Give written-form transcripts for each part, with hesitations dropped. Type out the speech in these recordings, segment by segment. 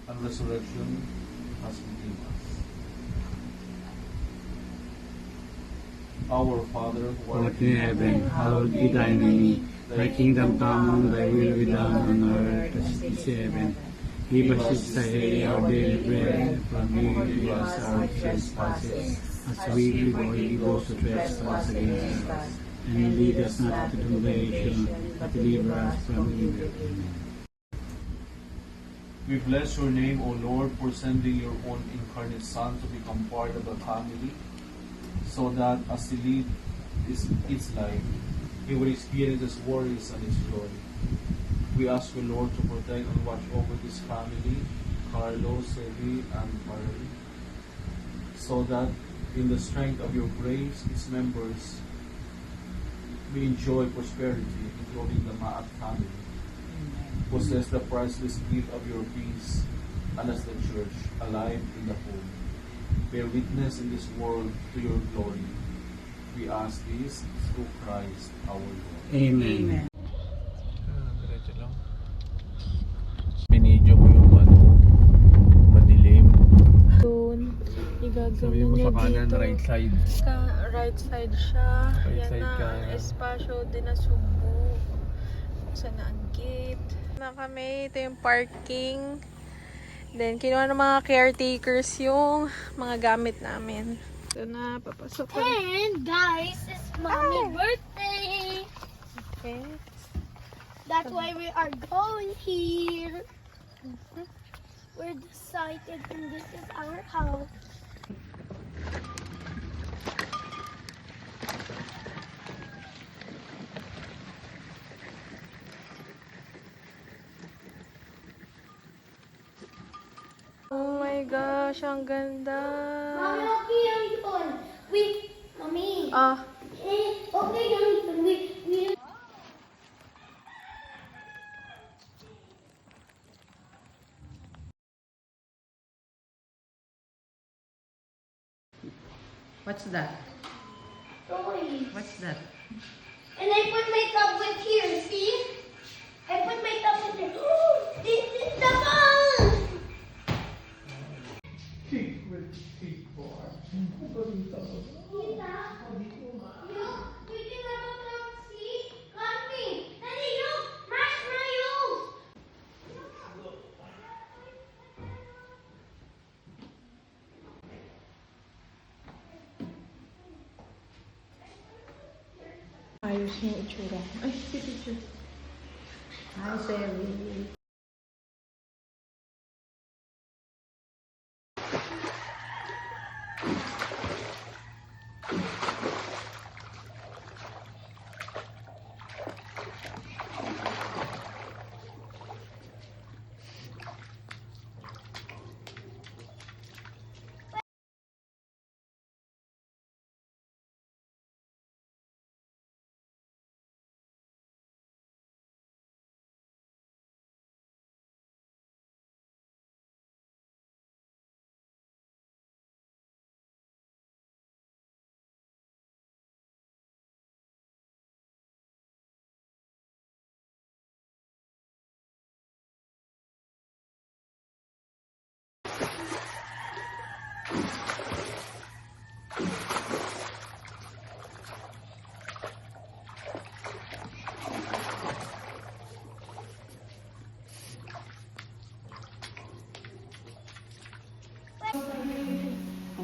and resurrection has redeemed us. Our Father, who Who art art in heaven, hallowed be thy name. Thy kingdom come, thy will be done on earth as it is in heaven. Give us this day our daily bread, and forgive us our trespasses, as we forgive those who trespass against us. And lead us not into temptation, but deliver us from evil. Amen. We bless your name, O Lord, for sending your own incarnate Son to become part of the family, so that as he lives its life, he will experience its worries and its joy. We ask you, Lord, to protect and watch over this family, Carlos, Sevi, and Marie, so that in the strength of your grace, its members may enjoy prosperity, including the Maat family. Possess the priceless gift of your peace, and as the church, alive in the home, bear witness in this world to your glory. We ask this through Christ our Lord. Amen. Diretso lang. Binidyo mo yung madilim. Doon, Sabi igagano mo niya sa kanan, dito. right side. Right side siya. Right Yan side na, ka. ang espasyo din na subo. Saan na ang gate? Na kami, ito yung parking. Then, kinuha ng mga caretakers yung mga gamit namin. Ito na, papasok ko. And guys, it's mommy's birthday. Okay. That's why we are going here. We're excited and this is our house. Oh my gosh, ang ganda. Mommy, okay yung yun. Wait, mommy. Ah, Okay yung yun. We What's that? toys. What's that? And I put my tub with here, see? I put my tub with here. Oh, this is the ball! Tita, look, we can have a tub, see? Camping. Daddy, look, marshmallows. ayos yung itsura. Ay, picture. Hi, Sally.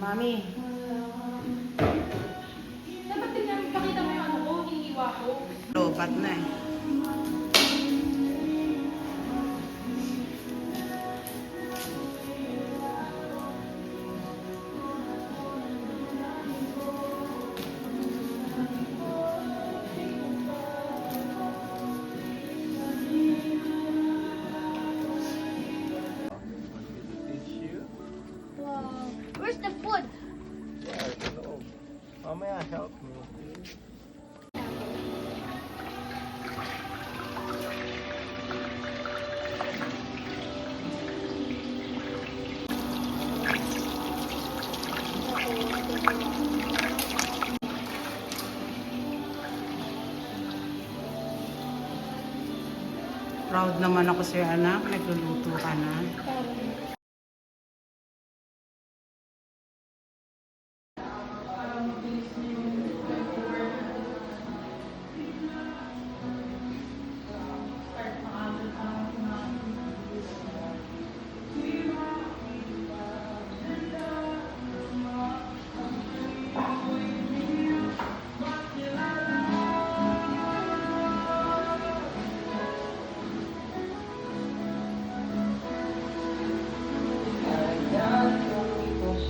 Mami. Dapat tingnan, pakita mo yung ano ko, hinihiwa ko. Lopat na eh. Wow. Where's the food? Mamaya, help me. Proud naman ako sa'yo, anak. Nagluluto ka na.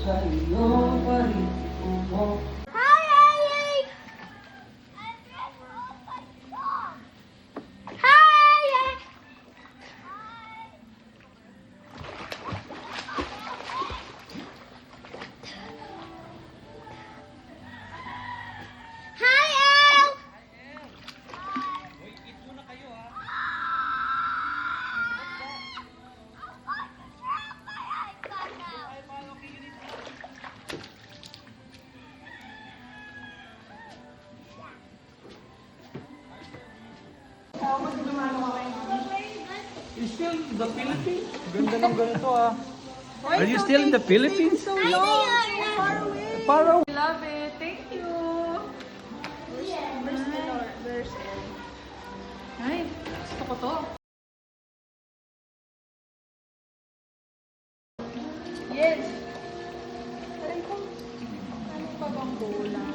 Hi, Ellie! Hi! Hi, El! You still in the Philippines? Ganda ng ganito ah. Are you still in the Philippines? Far away. Far away. Love it. Thank you. There's Ay, gusto ko to. Yes. Aray ko. Ano pa bang kulang?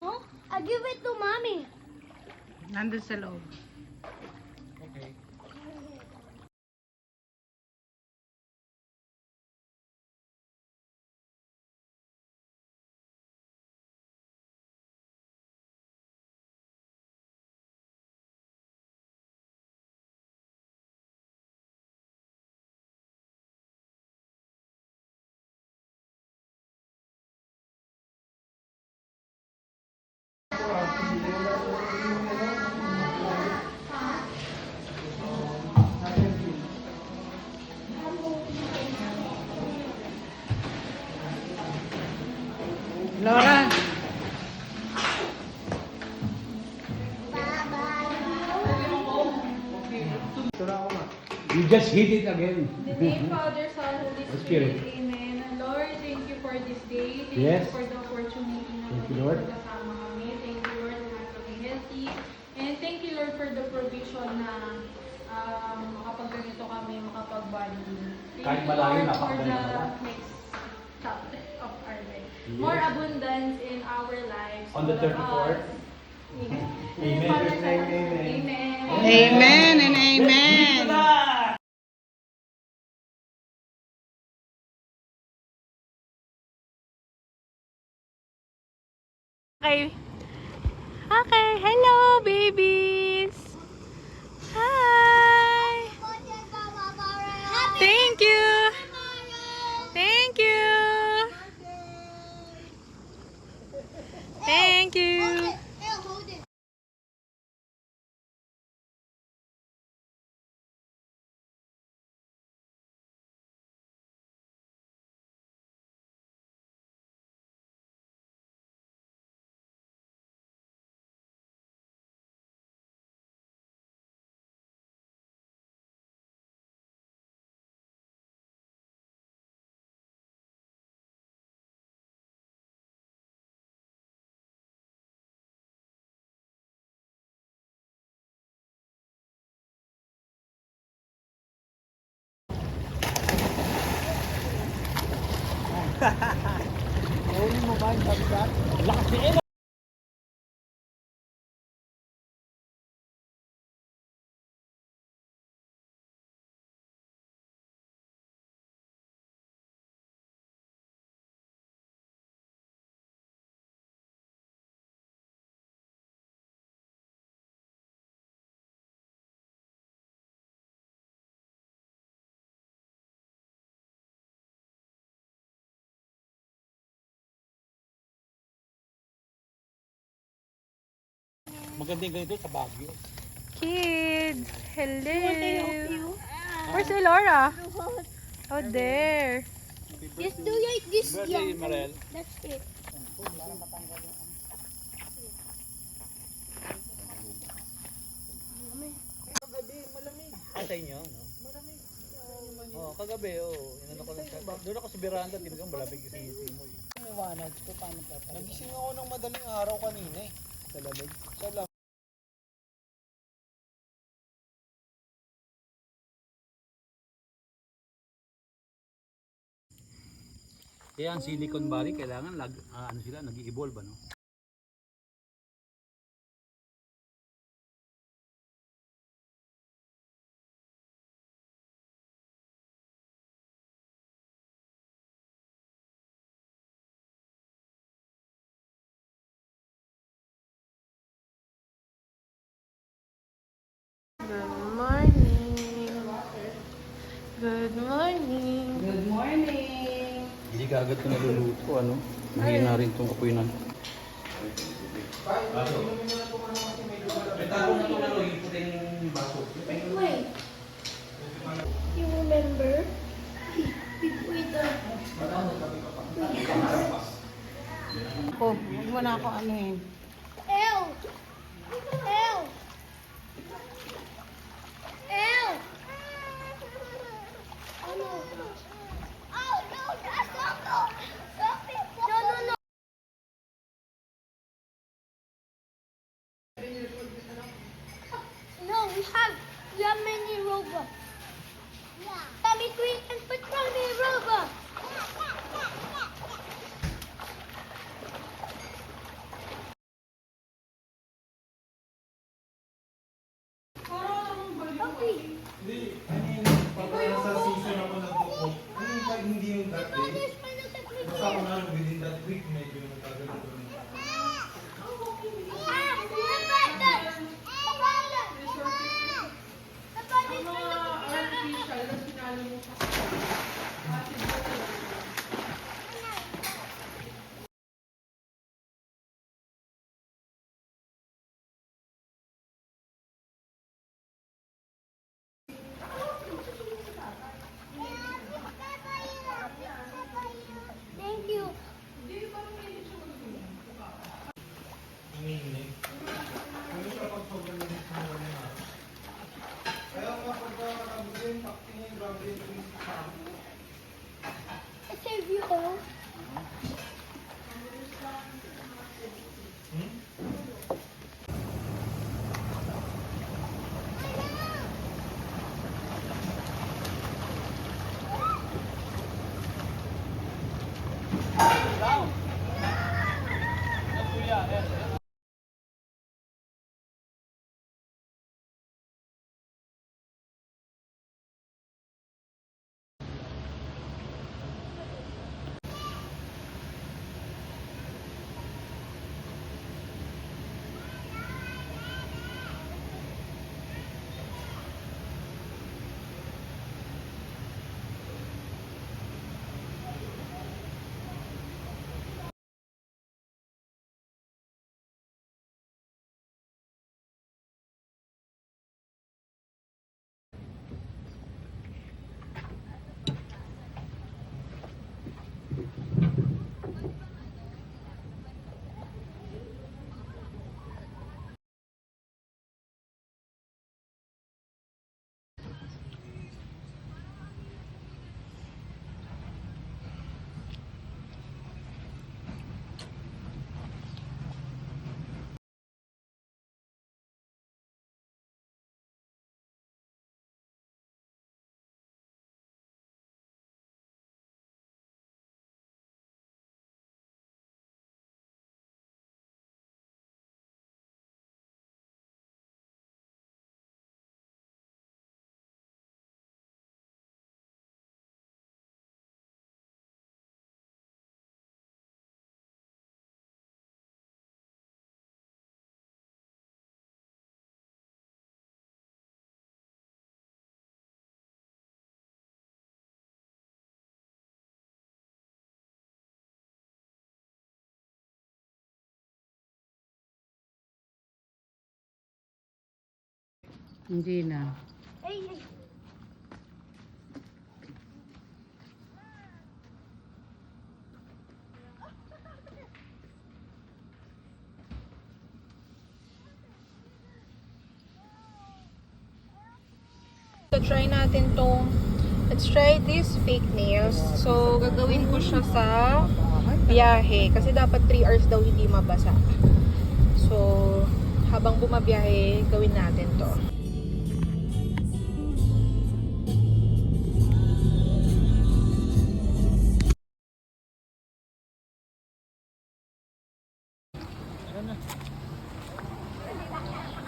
Huh? I give it to mommy. Nandun sa loob. Okay. Laura! You just hit it again. In the name, Father, Son, Holy Spirit. Spirit. Amen. And Lord, thank you for this day. Thank Yes. you for the opportunity na Thank you, Lord. kasama kami. Thank you, Lord, na kami healthy. And thank you, Lord, for the provision na makapagganito kami, makapag-bonding. Thank Kahit you, malayo, Lord, for napakaganda the pala. next chapter of our life. Yes. More abundance in our lives. On the all of 34th. us. Amen. Amen. Father, Son, Amen. Amen. Amen and amen. Okay. Okay. Hello, babies. Hi. Thank you. Thank you. Thank you. Maganda yung ganito sa Baguio. Kids. Hello. Where's Elora? Oh, there. Just do like this, Birthday, yeah. Marel. That's it. Sa inyo, no? Malamig. Oo, kagabi, oo. Inano ko lang siya. Doon ako sa veranda, tinagang malamig yung sisi mo eh. Nagising ako ng madaling araw kanina eh. Sa lamig. Sa lamig. Kaya ang Silicon Valley, kailangan ano sila, nag-evolve, ano? Good morning. Good morning. Good morning. Hindi ka agad ito naluluto, ano? Mahina rin itong apoy na. Wait. You remember? With the... Ako, huwag mo na ako anuhin. Ew! Ew! Ew! Oh no. Oh no, that's not good. No, no, no. No, we have many robots. Yeah. Tommy Green and Patroni robot. Okay. Sa season ako nag-cook. Hindi yung that day. Basta ako na within that week, medyo nagtagal ko. Thank you. Kaya nga pagkakabigyan, paktingin, grabe yung I save you all. Hindi na. Hey, So, try natin tong, let's try this fake nails. So, gagawin ko siya sa biyahe. Kasi dapat 3 hours daw hindi mabasa. So, habang bumabiyahe, gawin natin to.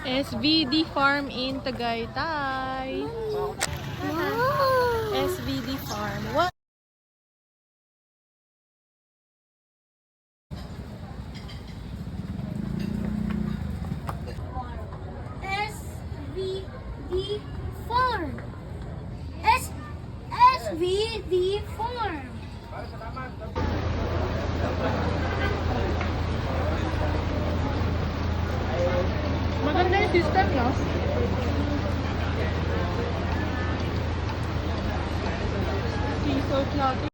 SVD Farm in Tagaytay. SVD Farm. What? SVD Farm. SVD Farm. Maganda yung system, no? Sea salt natin.